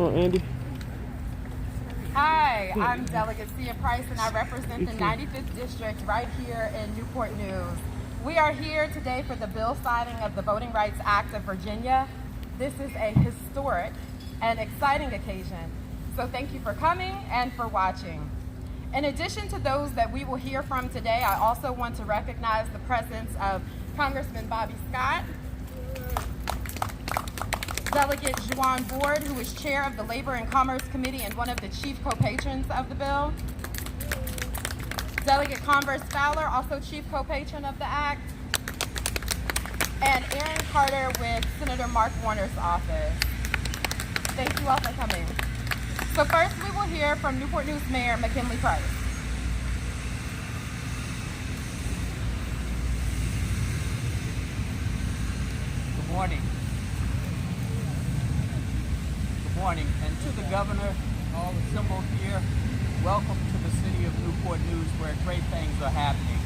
on, Andy. Hi, I'm Delegate Cia Price, and I represent the 95th District right here in Newport News. We are here today for the bill signing of the Voting Rights Act of Virginia. This is a historic and exciting occasion, so thank you for coming and for watching. In addition to those that we will hear from today, I also want to recognize the presence of Congressman Bobby Scott, Delegate Juwan Board, who is chair of the Labor and Commerce Committee and one of the chief co-patrons of the bill, Delegate Converse Fowler, also chief co-patron of the act, and Aaron Carter with Senator Mark Warner's office. Thank you all for coming. So first we will hear from Newport News Mayor McKinley Price. Good morning. Good morning. And to the governor, all assembled here, welcome to the city of Newport News where great things are happening.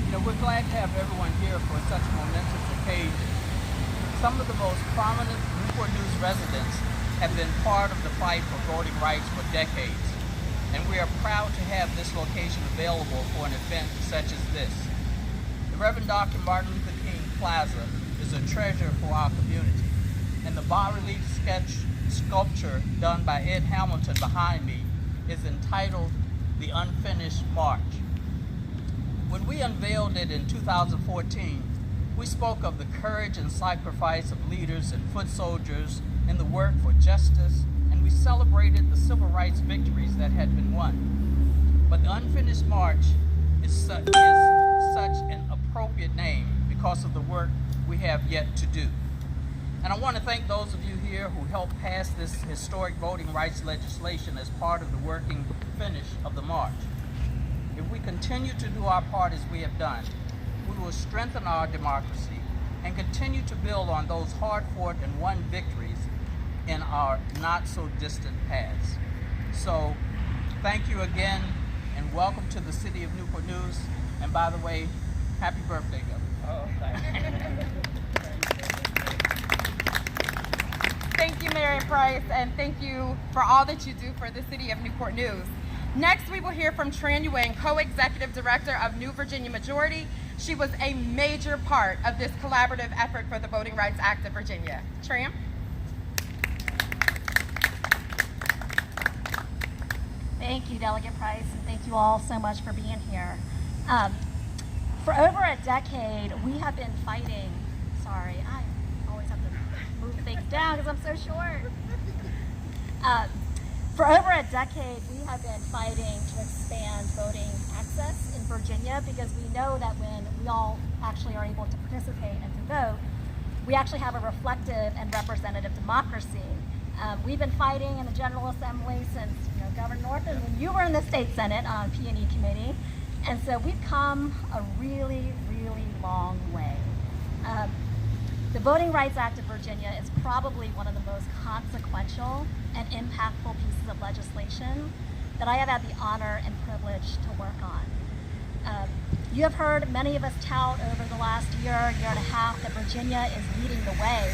You know, we're glad to have everyone here for such a momentous occasion. Some of the most prominent Newport News residents have been part of the fight for voting rights for decades, and we are proud to have this location available for an event such as this. The Reverend Dr. Martin Luther King Plaza is a treasure for our community, and the bas-relief sculpture done by Ed Hamilton behind me is entitled The Unfinished March. When we unveiled it in 2014, we spoke of the courage and sacrifice of leaders and foot soldiers in the work for justice, and we celebrated the civil rights victories that had been won. But the Unfinished March is such an appropriate name because of the work we have yet to do. And I want to thank those of you here who helped pass this historic voting rights legislation as part of the working finish of the march. If we continue to do our part as we have done, we will strengthen our democracy and continue to build on those hard-fought and won victories in our not-so-distant past. So, thank you again, and welcome to the city of Newport News. And by the way, happy birthday, Governor. Oh, thank you. Thank you, Mayor Price, and thank you for all that you do for the city of Newport News. Next, we will hear from Tran Ewing, co-executive director of New Virginia Majority. She was a major part of this collaborative effort for the Voting Rights Act of Virginia. Tran? Thank you, Delegate Price, and thank you all so much for being here. For over a decade, we have been fighting. Sorry, I always have to move things down because I'm so short. For over a decade, we have been fighting to expand voting access in Virginia because we know that when we all actually are able to participate and to vote, we actually have a reflective and representative democracy. We've been fighting in the General Assembly since Governor Northam, when you were in the State Senate on P&E Committee, and so we've come a really, really long way. The Voting Rights Act of Virginia is probably one of the most consequential and impactful pieces of legislation that I have had the honor and privilege to work on. You have heard many of us tout over the last year and a half that Virginia is leading the way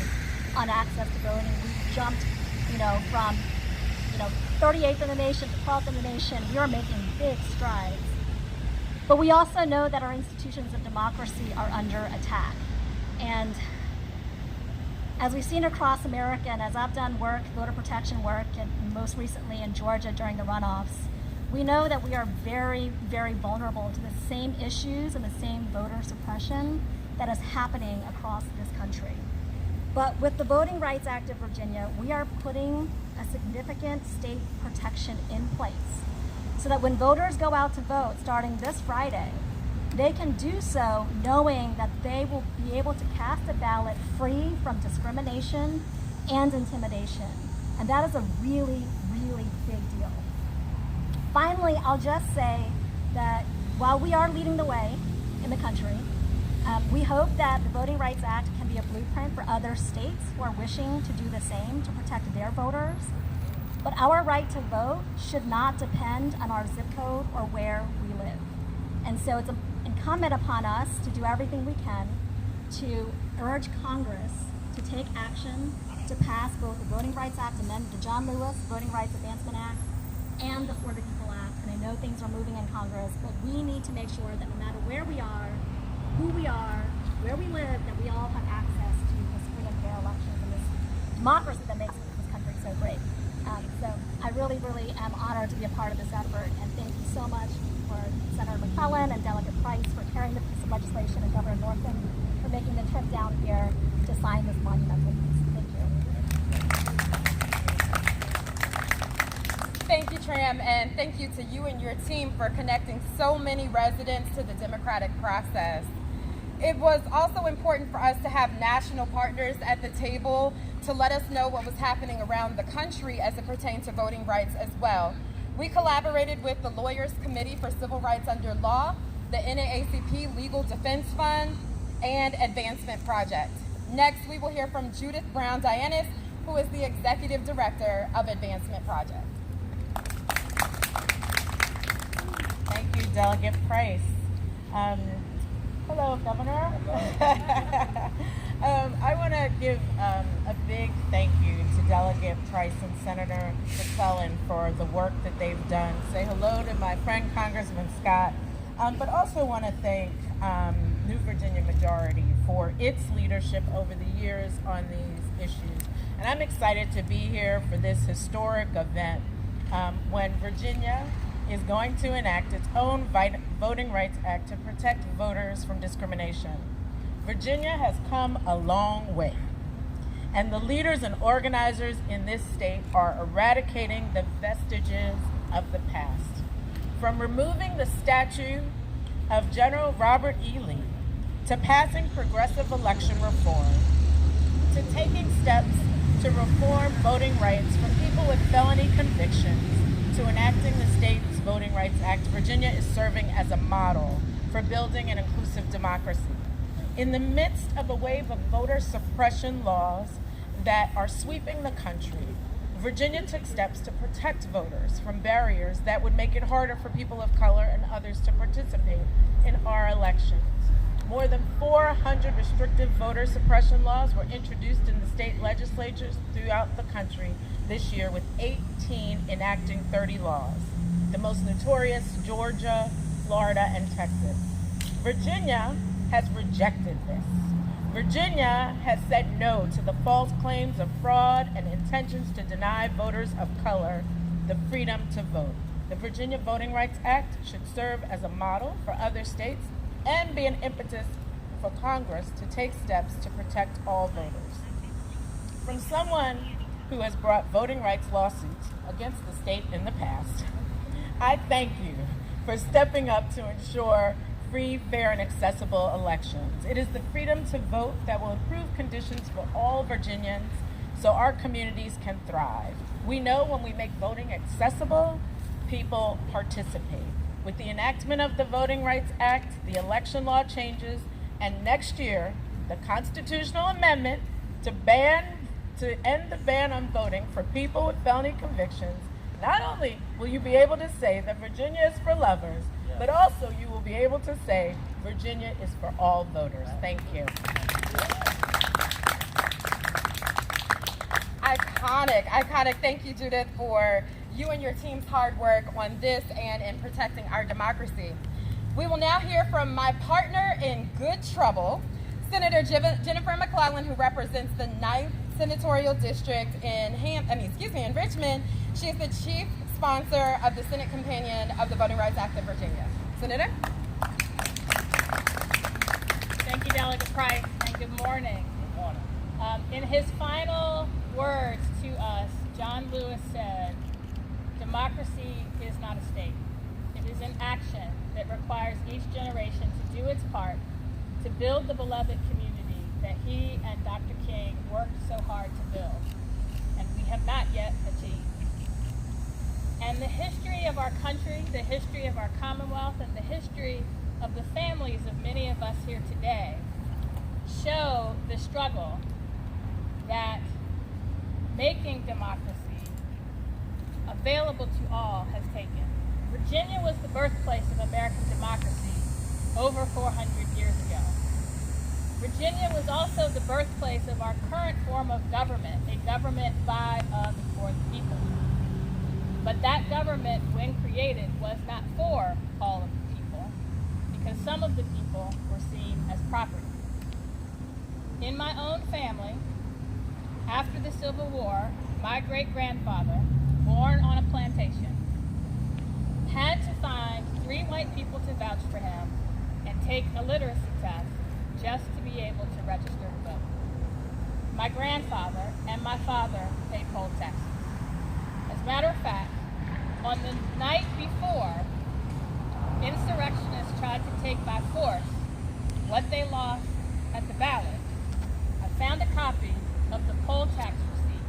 on access to voting. We've jumped, from 38th in the nation to 12th in the nation. We are making big strides. But we also know that our institutions of democracy are under attack. And as we've seen across America, and as I've done work, voter protection work, and most recently in Georgia during the runoffs, we know that we are very, very vulnerable to the same issues and the same voter suppression that is happening across this country. But with the Voting Rights Act of Virginia, we are putting a significant state protection in place so that when voters go out to vote starting this Friday, they can do so knowing that they will be able to cast a ballot free from discrimination and intimidation. And that is a really, really big deal. Finally, I'll just say that while we are leading the way in the country, we hope that the Voting Rights Act can be a blueprint for other states who are wishing to do the same to protect their voters. But our right to vote should not depend on our zip code or where we live. And so it's incumbent upon us to do everything we can to urge Congress to take action to pass both the Voting Rights Act amendment, the John Lewis Voting Rights Advancement Act, and the For the People Act. And I know things are moving in Congress, but we need to make sure that no matter where we are, who we are, where we live, that we all have access to this freedom of fair elections and this democracy that makes this country so great. So I really, really am honored to be a part of this effort, and thank you so much for Senator McClellan and Delegate Price for carrying the piece of legislation, and Governor Northam for making the trip down here to sign this monumental piece. Thank you. Thank you, Tram, and thank you to you and your team for connecting so many residents to the democratic process. It was also important for us to have national partners at the table to let us know what was happening around the country as it pertained to voting rights as well. We collaborated with the Lawyers Committee for Civil Rights Under Law, the NAACP Legal Defense Fund, and Advancement Project. Next, we will hear from Judith Brown-Dianis, who is the Executive Director of Advancement Project. Thank you, Delegate Price. Hello, Governor. I want to give a big thank you to Delegate Price and Senator McClellan for the work that they've done. Say hello to my friend Congressman Scott, but also want to thank New Virginia Majority for its leadership over the years on these issues. And I'm excited to be here for this historic event when Virginia is going to enact its own Voting Rights Act to protect voters from discrimination. Virginia has come a long way, and the leaders and organizers in this state are eradicating the vestiges of the past. From removing the statue of General Robert E. Lee, to passing progressive election reform, to taking steps to reform voting rights for people with felony convictions, to enacting the state's Voting Rights Act, Virginia is serving as a model for building an inclusive democracy. In the midst of a wave of voter suppression laws that are sweeping the country, Virginia took steps to protect voters from barriers that would make it harder for people of color and others to participate in our elections. More than 400 restrictive voter suppression laws were introduced in the state legislatures throughout the country this year, with 18 enacting 30 laws. The most notorious: Georgia, Florida, and Texas. Virginia has rejected this. Virginia has said no to the false claims of fraud and intentions to deny voters of color the freedom to vote. The Virginia Voting Rights Act should serve as a model for other states and be an impetus for Congress to take steps to protect all voters. From someone who has brought voting rights lawsuits against the state in the past, I thank you for stepping up to ensure free, fair, and accessible elections. It is the freedom to vote that will improve conditions for all Virginians so our communities can thrive. We know when we make voting accessible, people participate. With the enactment of the Voting Rights Act, the election law changes, and next year, the constitutional amendment to end the ban on voting for people with felony convictions, not only will you be able to say that Virginia is for lovers, but also you will be able to say Virginia is for all voters. Thank you. Iconic. Thank you, Judith, for you and your team's hard work on this and in protecting our democracy. We will now hear from my partner in good trouble, Senator Jennifer McClellan, who represents the 9th Senatorial District in Richmond. She is the chief sponsor of the Senate Companion of the Voting Rights Act of Virginia. Senator? Thank you, Delegate Price, and good morning. Good morning. In his final words to us, John Lewis said, "Democracy is not a state. It is an action that requires each generation to do its part to build the beloved community that he and Dr. King worked so hard to build, and we have not yet achieved." And the history of our country, the history of our Commonwealth, and the history of the families of many of us here today show the struggle that making democracy available to all has taken. Virginia was the birthplace of American democracy over 400 years ago. Virginia was also the birthplace of our current form of government, a government by, of, and for the people. But that government, when created, was not for all of the people, because some of the people were seen as property. In my own family, after the Civil War, my great-grandfather, born on a plantation, had to find 3 white people to vouch for him and take a literacy test just to be able to register to vote. My grandfather and my father paid poll taxes. As a matter of fact, on the night before, insurrectionists tried to take by force what they lost at the ballot, I found a copy of the poll tax receipt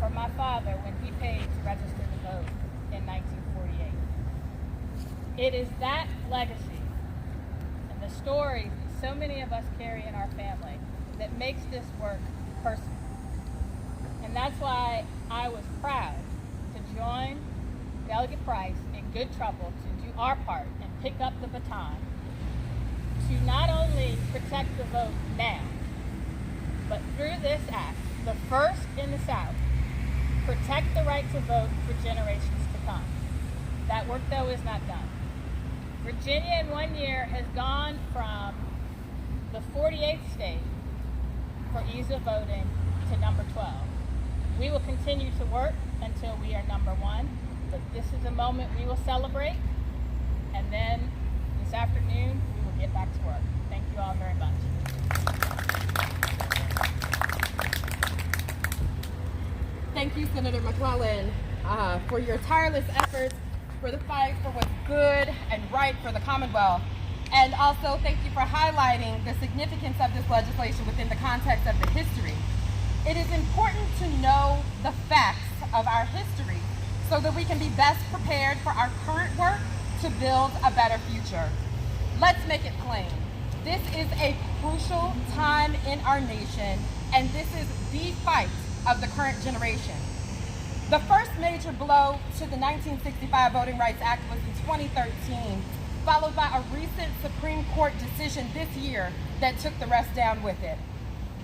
for my father when he paid to register to vote in 1948. It is that legacy and the stories that so many of us carry in our family that makes this work personal. And that's why I was proud to join Delegate Price in good trouble to do our part and pick up the baton to not only protect the vote now, but through this act, the first in the South, protect the right to vote for generations to come. That work, though, is not done. Virginia in 1 year has gone from the 48th state for ease of voting to number 12. We will continue to work until we are number 1, but this is a moment we will celebrate, and then this afternoon we will get back to work. Thank you all very much. Thank you, Senator McClellan, for your tireless efforts for the fight for what's good and right for the Commonwealth. And also thank you for highlighting the significance of this legislation within the context of the history. It is important to know the facts of our history so that we can be best prepared for our current work to build a better future. Let's make it plain. This is a crucial time in our nation, and this is the fight of the current generation. The first major blow to the 1965 Voting Rights Act was in 2013, followed by a recent Supreme Court decision this year that took the rest down with it.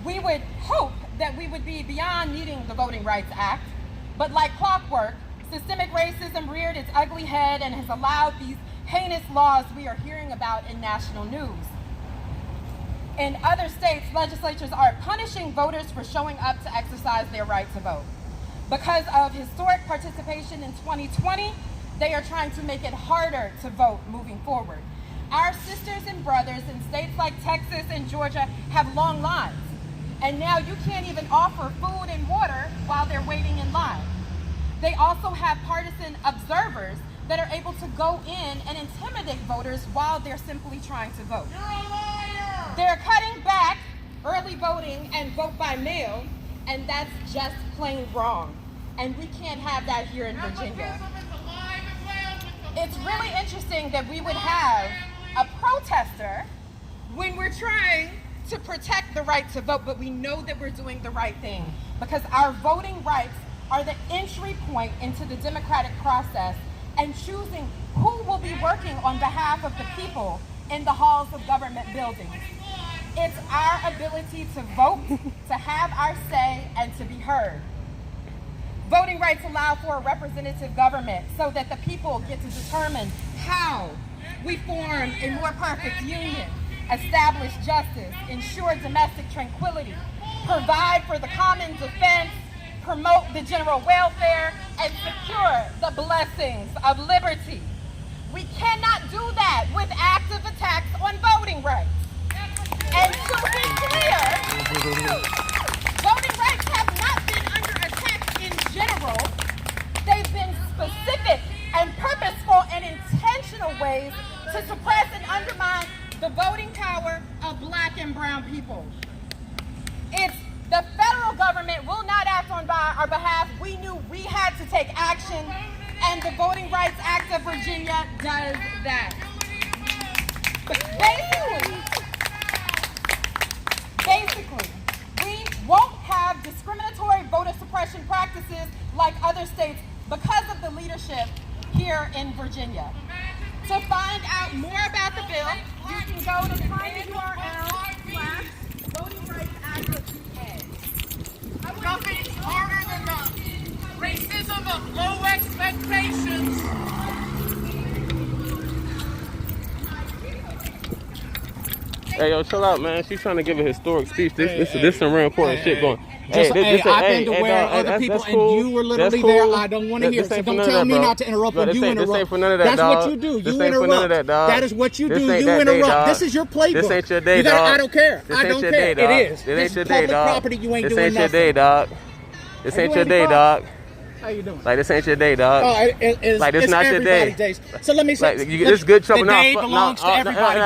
We would hope that we would be beyond needing the Voting Rights Act, but like clockwork, systemic racism reared its ugly head and has allowed these heinous laws we are hearing about in national news. In other states, legislatures are punishing voters for showing up to exercise their right to vote. Because of historic participation in 2020, they are trying to make it harder to vote moving forward. Our sisters and brothers in states like Texas and Georgia have long lines, and now you can't even offer food and water while they're waiting in line. They also have partisan observers that are able to go in and intimidate voters while they're simply trying to vote. You're a liar! They're cutting back early voting and vote by mail, and that's just plain wrong. And we can't have that here in Virginia. It's really interesting that we would have a protester when we're trying to protect the right to vote, but we know that we're doing the right thing because our voting rights are the entry point into the democratic process and choosing who will be working on behalf of the people in the halls of government buildings. It's our ability to vote, to have our say, and to be heard. Voting rights allow for a representative government so that the people get to determine how we form a more perfect union, establish justice, ensure domestic tranquility, provide for the common defense, promote the general welfare, and secure the blessings of liberty. We cannot do that with active attacks on voting rights. And to be clear, voting rights have not been under attack in general. They've been specific and purposeful and intentional ways to suppress and undermine the voting power of Black and brown people. If the federal government will not act on our behalf, we knew we had to take action, and the Voting Rights Act of Virginia does that. Basically, we won't have discriminatory voter suppression practices like other states because of the leadership here in Virginia. To find out more about the bill, you can go to tinyurl/ Hey, yo, chill out, man. She's trying to give a historic speech. This some real important shit going. I've been to where other people, and you were literally there. I don't want to hear it. So don't tell me not to interrupt when you interrupt. This ain't for none of that, That's what you do. You interrupt. That is what you do. You interrupt. This is your playbook. This ain't your day, dog. I don't care. I don't care. It is. This ain't your day, dog. Property. You ain't doing nothing. This ain't your day, dog. This ain't your day, dog. How you doing? Like, this ain't your day, dog. Like, this not your day. Days. So let me say, this good trouble. The day belongs to everybody.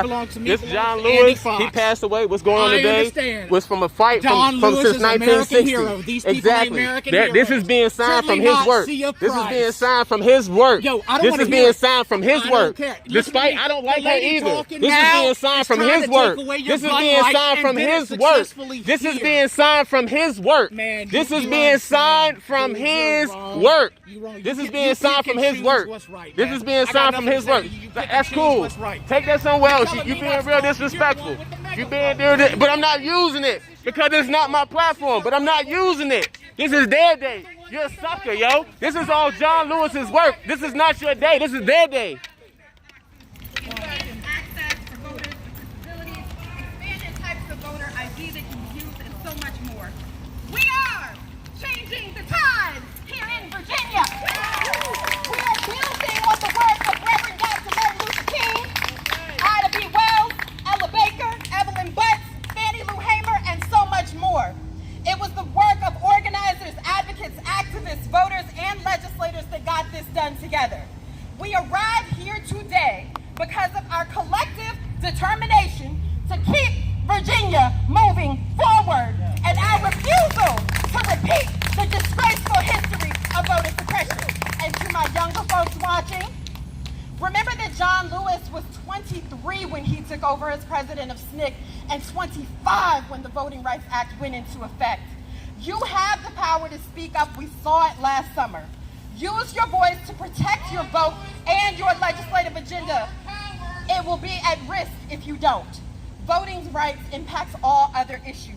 Belongs to me. This John Lewis, he passed away. What's going on today was from a fight from since 1960. Exactly. This is being signed from his work. This is being signed from his work. This is being signed from his work. Despite I don't like her either. This is being signed from his work. This is being signed from his work. This is being signed from his work. This is being signed from his work. This is being signed from his work. This is being signed from his work. That's cool. Take that somewhere else. You being real disrespectful. You being real, but I'm not using it because it's not my platform. But I'm not using it. This is their day. You're a sucker, yo. This is all John Lewis's work. This is not your day. This is their day. Access for voters with disabilities, expanded types of voter ID that can be used, and so much more. We are changing the times here in Virginia. We are building on the work of Reverend Dr. Martin Luther King, Ida B. Wells, Ella Baker, Evelyn Butts, Fannie Lou Hamer, and so much more. It was the work of organizers, advocates, activists, voters, and legislators that got this done together. We arrived here today because of our collective determination to keep Virginia moving forward and our refusal to repeat the disgraceful history of voter suppression. And to my younger folks watching, remember that John Lewis was 23 when he took over as president of SNCC and 25 when the Voting Rights Act went into effect. You have the power to speak up. We saw it last summer. Use your voice to protect your vote and your legislative agenda. It will be at risk if you don't. Voting rights impacts all other issues.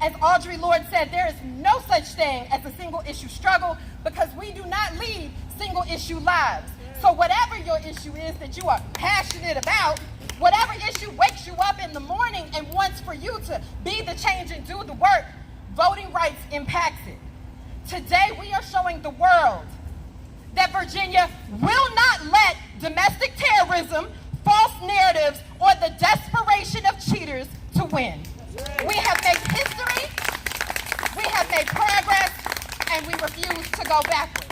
As Audre Lorde said, there is no such thing as a single issue struggle because we do not lead single issue lives. So whatever your issue is that you are passionate about, whatever issue wakes you up in the morning and wants for you to be the change and do the work, voting rights impacts it. Today we are showing the world that Virginia will not let domestic terrorism, false narratives, or the desperation of cheaters to win. We have made history, we have made progress, and we refuse to go backwards.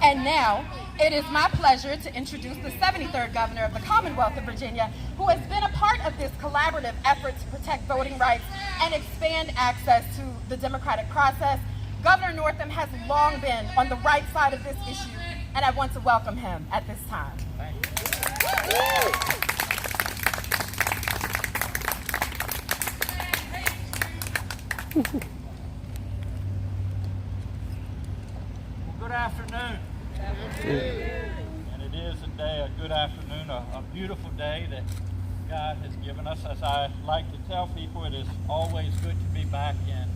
And now, it is my pleasure to introduce the 73rd Governor of the Commonwealth of Virginia, who has been a part of this collaborative effort to protect voting rights and expand access to the democratic process. Governor Northam has long been on the right side of this issue, and I want to welcome him at this time. Thank you. Well, good afternoon. And it is a good afternoon, a beautiful day that God has given us. As I like to tell people, it is always good to be back in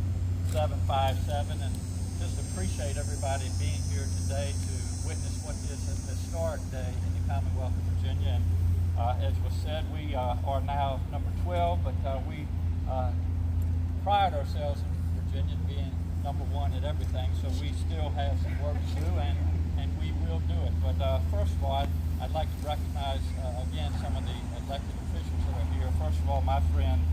757 and just appreciate everybody being here today to witness what is a historic day in the Commonwealth of Virginia. And as was said, we are now number 12, but we pride ourselves in Virginia being number 1 at everything, so we still have some work to do, and we will do it. But first of all, I'd like to recognize again some of the elected officials that are here. First of all, my friend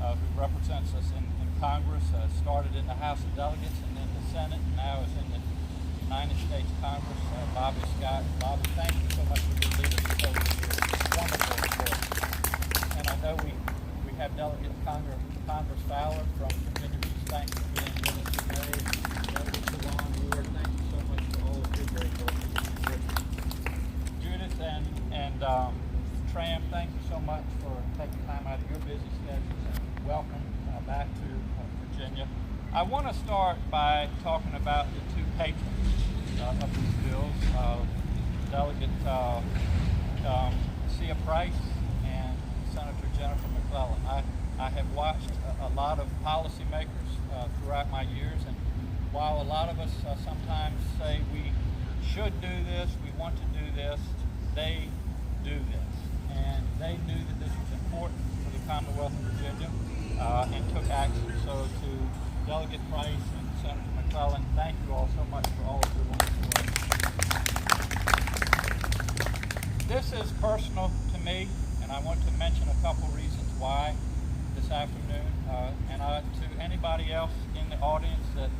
who represents us in Congress, started in the House of Delegates and then the Senate, and now is in the United States Congress, Bobby Scott. Bobby, thank you so much for your leadership over the years. It's wonderful for us. And I know we have Delegate Congress Fowler from Virginia Beach. Thanks for being with us today. Delegate Savon Ward, thank you so much for all of your great work. Judith and Tram, thank you so much for taking time out of your busy schedules, and welcome back to Virginia. I want to start by talking about the two patrons of these bills, Delegate Sia Price and Senator Jennifer McClellan. I have watched a lot of policymakers throughout my years, and while a lot of us sometimes say we should do this, we want to do this, they do this. And this is personal to me, and I want to mention a couple reasons why this afternoon. And to anybody else in the audience that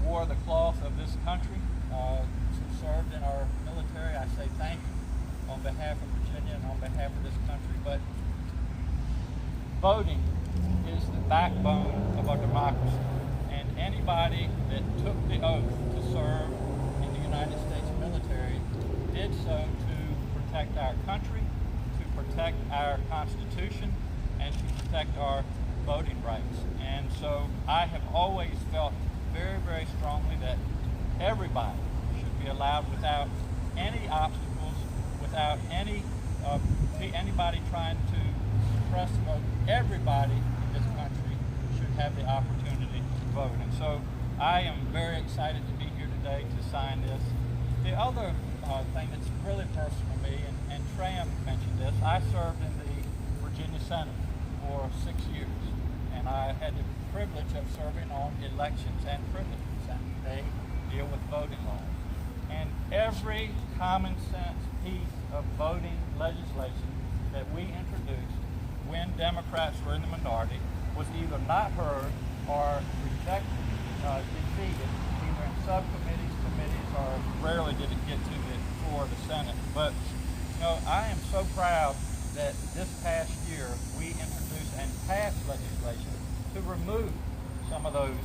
wore the cloth of this country, who served in our military, I say thank you on behalf of Virginia and on behalf of this country. But voting is the backbone of our democracy. And anybody that took the oath to serve in the United States military did so to protect our country, to protect our Constitution, and to protect our voting rights. And so I have always felt very, very strongly that everybody should be allowed without any obstacles, without anybody trying to suppress the vote. Everybody in this country should have the opportunity to vote. And so I am very excited to be here today to sign this. The other thing that's really personal to me, and Tram mentioned this, I served in the Virginia Senate for 6 years, and I had the privilege of serving on elections and privileges, and they deal with voting laws. And every common sense piece of voting legislation that we introduced when Democrats were in the minority was either not heard or rejected, defeated, either in subcommittees, committees, or rarely did it get to the floor of the Senate. But I am so proud that this past year we introduced and passed legislation to remove some of those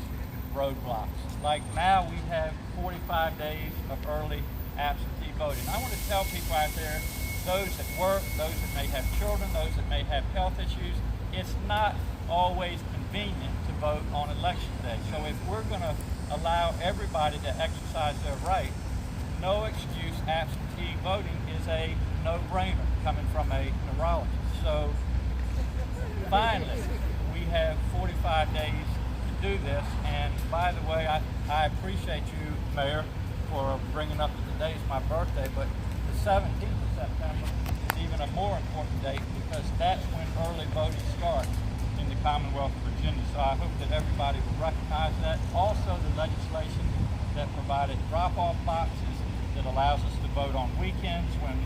roadblocks. Like now we have 45 days of early absentee voting. I want to tell people out there, those that work, those that may have children, those that may have health issues, it's not always convenient to vote on election day. So if we're going to allow everybody to exercise their right, no excuse absentee voting is a no-brainer coming from a neurologist. So finally, we have 45 days to do this. And by the way, I appreciate you, Mayor, for bringing up that today is my birthday, but the 17th of September is even a more important date because that's when early voting starts in the Commonwealth of Virginia. So I hope that everybody will recognize that. Also, the legislation that provided drop-off boxes that allows us to vote on weekends when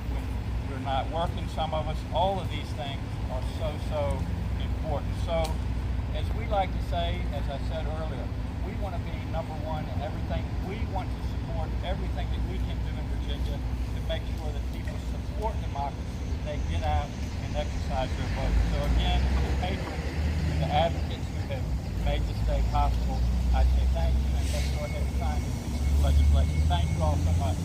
we're not working, some of us. All of these things are so important. So, as we like to say, as I said earlier, we want to be number one in everything. We want to support everything that we can do in Virginia to make sure that people support democracy, that they get out and exercise their vote. So again, to the patrons and the advocates who have made this day possible, I say thank you, and let's go ahead and sign this piece of legislation. Thank you all so much.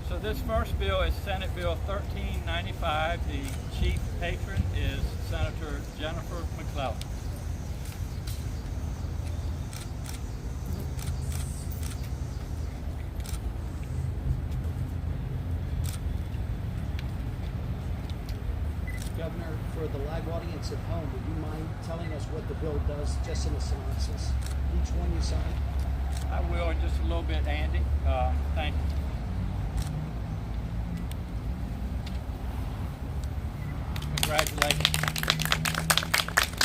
So this first bill is Senate Bill 1395. The chief patron is Senator Jennifer McClellan. Governor, for the live audience at home, would you mind telling us what the bill does, just in a synopsis? Each one you sign? I will in just a little bit, Andy. Thank you. Congratulations.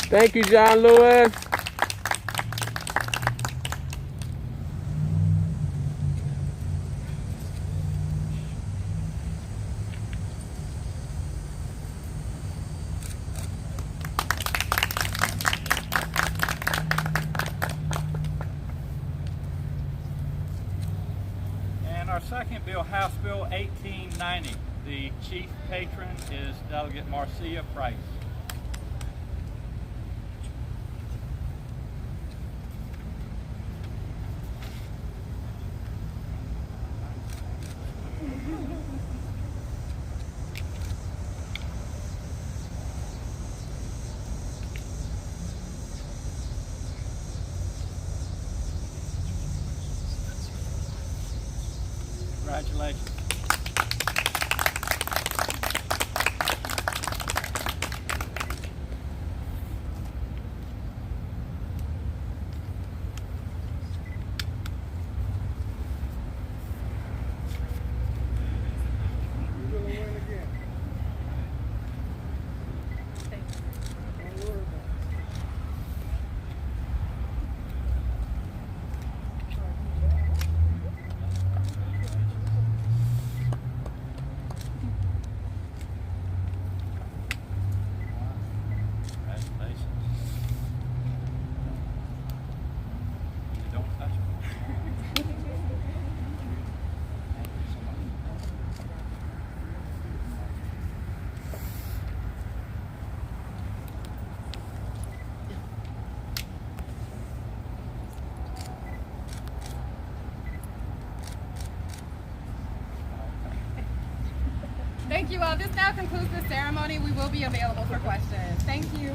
Thank you, John Lewis. And our second bill, House Bill 1890. The chief patron is Delegate Marcia Price. Congratulations. Thank you all. This now concludes the ceremony. We will be available for questions. Thank you.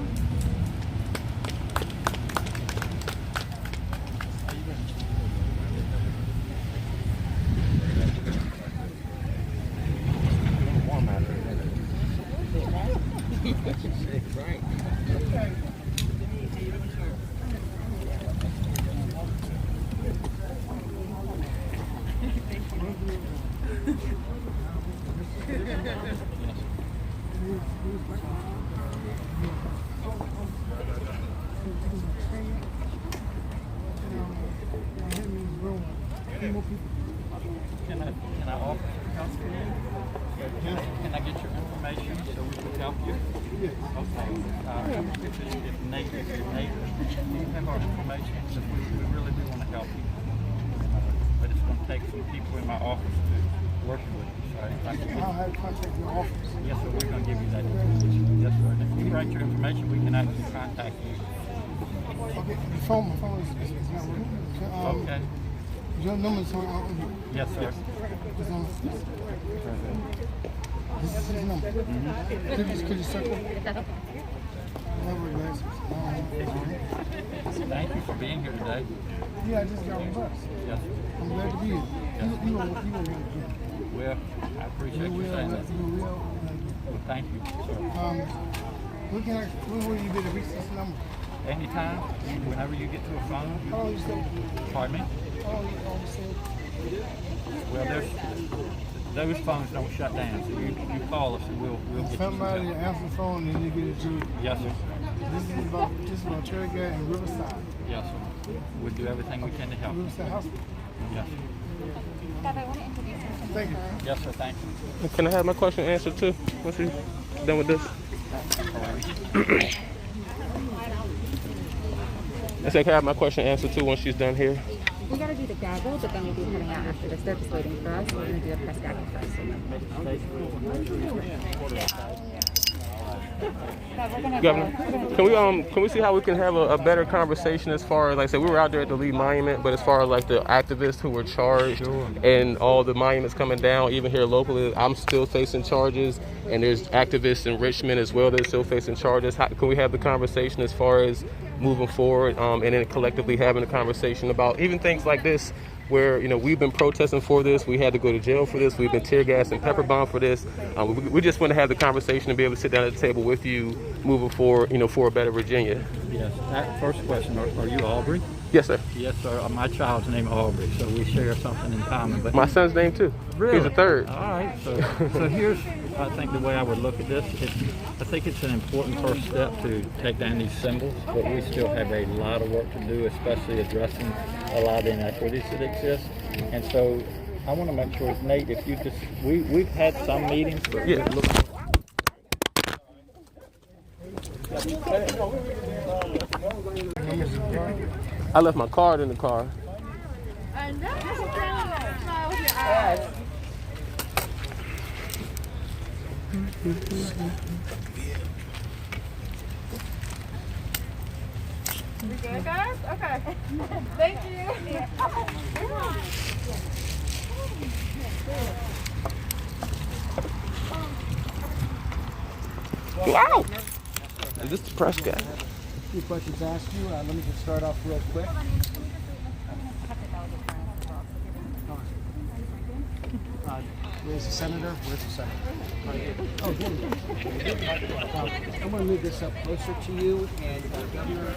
Can I offer some help to you? Can I get your information so we can help you? Yes. Okay. If Nate, you have our information, because we really do want to help you. But it's going to take some people in my office to work with you. So I'll have contact your office. yes, sir. We're going to give you that information. Yes, sir. And if you write your information, we can actually contact you. Okay. My phone is not working. Okay. Your number's on. Yes, sir. It's on. This is his number. Could you circle? Thank you for being here today. Yeah, I just got on the bus. Yes, sir. I'm glad to be here. You were really good. Well, I appreciate you saying that. Well, thank you, sir. When will you be able to reach this number? Anytime, whenever you get to a phone. Oh, you said. Pardon me? Oh, you said. Well, those phones don't shut down, so you call us and we'll get Somebody you some help. answer the phone and you get it to. Yes, sir. This is about Cherry and Riverside. Yes, sir. We'll do everything we can to help. Riverside Hospital. Yes. Deb, I want to introduce you to Thank you. Yes, sir. Thank you. Can I have my question answered too once you're done with this? I said, can I have my question answered too once she's done here? We got to do the gaggle, but then we'll be coming out after this. They're just waiting for us. We're going to do a press gaggle first. Governor, can we see how we can have a better conversation as far as, like I said, we were out there at the Lee Monument, but as far as like the activists who were charged and all the monuments coming down, even here locally, I'm still facing charges, and there's activists in Richmond as well that are still facing charges. How can we have the conversation as far as moving forward, and then collectively having a conversation about even things like this, where we've been protesting for this, we had to go to jail for this, we've been tear gas and pepper bombed for this. We just want to have the conversation and be able to sit down at the table with you moving forward, for a better Virginia. Yes. First question, are you Aubrey? Yes, sir. Yes, sir. My child's name is Aubrey, so we share something in common. But my son's name too. Really? He's the third. All right. So here's, I think, the way I would look at this. I think it's an important first step to take down these symbols, but we still have a lot of work to do, especially addressing a lot of the inequities that exist. And so I want to make sure, Nate, if you just, we've had some meetings, but yeah. I left my card in the car. I know. Smile with your eyes. We good, guys? Okay. Thank you. Wow! And this is the press guy. A few questions to ask you. Let me just start off real quick. Where's the senator? Where's the senator? Oh, good. I'm going to move this up closer to you. And Governor,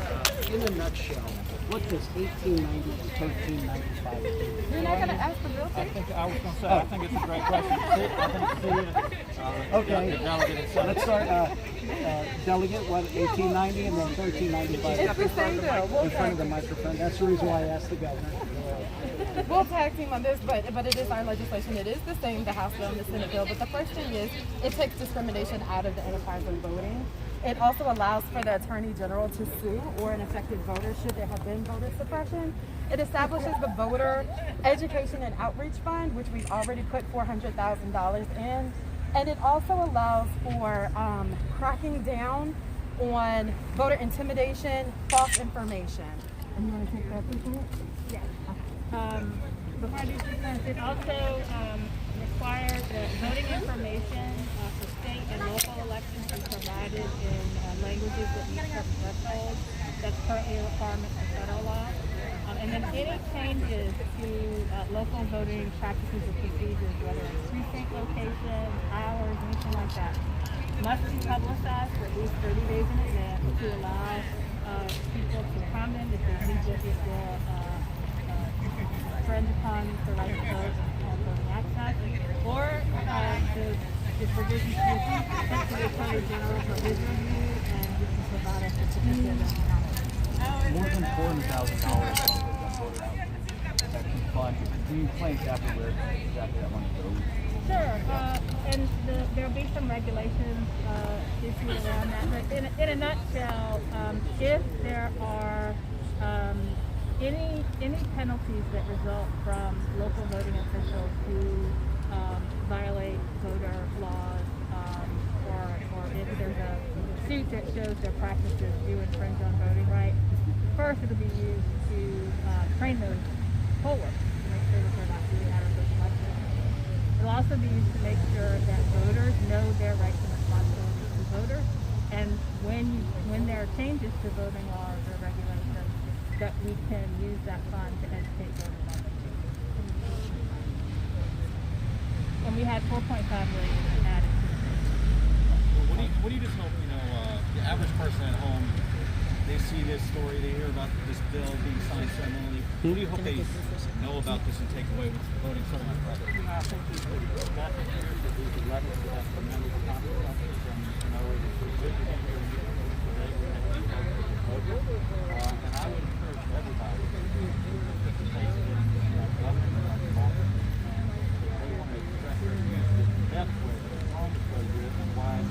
in a nutshell, what does 1890 and 1395 do? You're not going to ask the bill? I think it's a great question. Okay. Let's start. Delegate, what, 1890 and then 1395? It's the same bill. In front of the microphone. That's the reason why I asked the governor. We'll tag team on this, but it is our legislation. It is the same, the House bill and the Senate bill. But the first thing is, it takes discrimination out of the enterprise of voting. It also allows for the Attorney General to sue or an affected voter should there have been voter suppression. It establishes the Voter Education and Outreach Fund, which we've already put $400,000 in. And it also allows for cracking down on voter intimidation, false information. And you want to take that, please? Before I do this, it also require that voting information for state and local elections be provided in languages that meet certain thresholds. That's currently a requirement for federal law. And then any changes to local voting practices or procedures, whether it's precinct locations, hours, anything like that, must be publicized for at least 30 days in advance to allow people to comment if they need to get their friends upon the right to vote and voting access, or the provisions to be sent to the Attorney General for his review, and we can provide a certificate of More than $400,000 voter protection fund. Can you explain exactly where exactly that money goes? Sure, and there'll be some regulations issued around that. But in a nutshell, if there are any penalties that result from local voting officials who violate voter laws, or if there's a suit that shows their practices do infringe on voting rights, first it'll be used to train those poll workers to make sure that they're not doing that or taking elections. It'll also be used to make sure that voters know their rights and responsibilities as voters, and when there are changes to voting laws or regulations, that we can use that fund to educate voters on it. And we had $4.5 million added to it. What do you just hope, the average person at home, they see this story, they hear about this bill being signed ceremonially. What do you hope they know about this and take away with voting settlement project? I think these messages that these elections have tremendous consequences, and it's a good thing here in today and I would encourage everybody to participate in government reform, and they want to express their views. The best way, the strongest way to do it, and why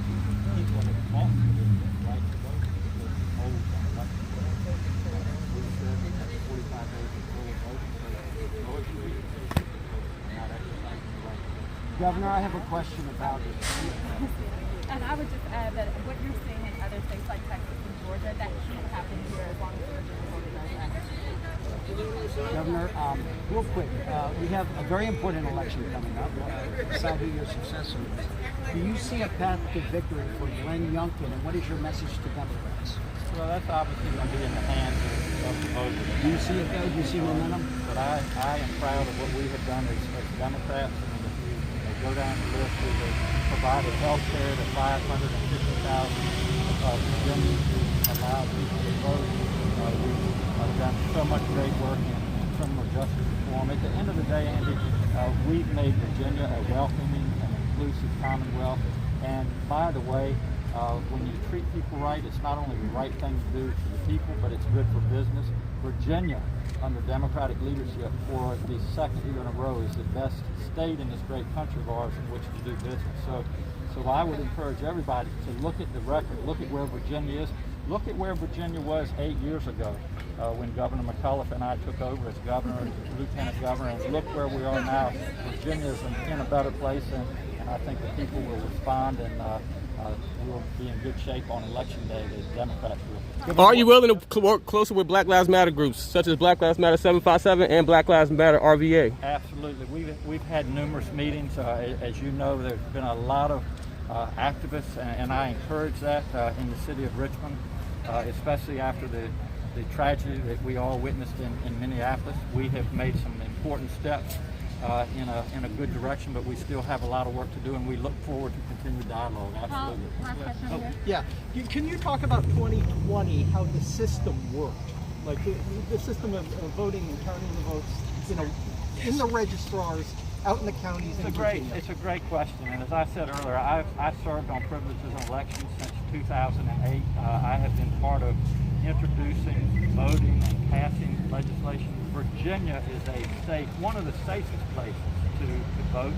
people have fought for this right to vote because it's old on election day. We said we have 45 days before we vote, so no excuses for not exercising the right to vote. Governor, I have a question about it. And I would just add that what you're seeing in other states like Texas and Georgia, that can't happen here as long as Virginia voting does that. Governor, real quick, we have a very important election coming up. Decide who your successor is. Do you see a path to victory for Glenn Youngkin, and what is your message to Democrats? Well, that's obviously going to be in the hands of the voters. Do you see it there? Do you see momentum? But I am proud of what we have done as Democrats. I mean, if you go down the list, we have provided health care to 550,000 Virginians who allow people to vote. We've done so much great work in criminal justice reform. At the end of the day, Andy, we've made Virginia a welcoming and inclusive commonwealth. And by the way, when you treat people right, it's not only the right thing to do for the people, but it's good for business. Virginia, under Democratic leadership for the second year in a row, is the best state in this great country of ours in which to do business. So I would encourage everybody to look at the record, look at where Virginia is, look at where Virginia was 8 years ago when Governor McAuliffe and I took over as governor and lieutenant governor, and look where we are now. Virginia is in a better place, and I think the people will respond, and we'll be in good shape on election day, the Democrats will. Are you willing to work closer with Black Lives Matter groups, such as Black Lives Matter 757 and Black Lives Matter RVA? Absolutely. We've had numerous meetings. As you know, there's been a lot of activists, and I encourage that in the city of Richmond, especially after the tragedy that we all witnessed in Minneapolis. We have made some important steps in a good direction, but we still have a lot of work to do, and we look forward to continued dialogue. Absolutely. Yeah. Can you talk about 2020, how the system worked? Like the system of voting and counting the votes, in the registrars, out in the counties in Virginia? It's a great question, and as I said earlier, I've served on privileges and elections since 2008. I have been part of introducing voting and passing legislation. Virginia is a state, one of the safest places to vote.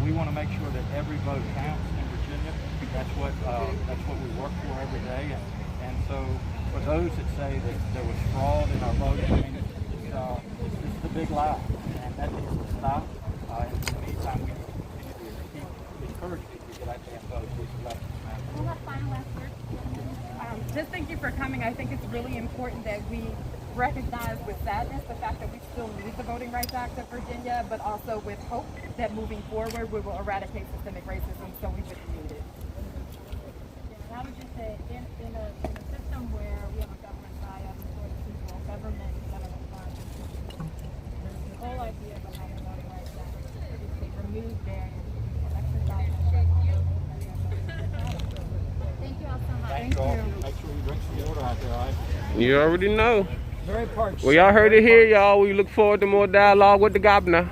We want to make sure that every vote counts in Virginia. That's what we work for every day. And so for those that say that there was fraud in our voting, I mean, it's just a big lie, and that needs to stop. In the meantime, we need to continue to encourage people to get out there and vote these elections. Just thank you for coming. I think it's really important that we recognize with sadness the fact that we still need the Voting Rights Act of Virginia, but also with hope that moving forward we will eradicate systemic racism, so we just need it. I would just say, in a system where we have a government by us for the people, government funds, the whole idea behind the Voting Rights Act is to remove barriers to exercise. Thank you all so much. Thank you. Make sure you drink some water out there, all right? You already know. Very parched. Well, y'all heard it here, y'all. We look forward to more dialogue with the governor.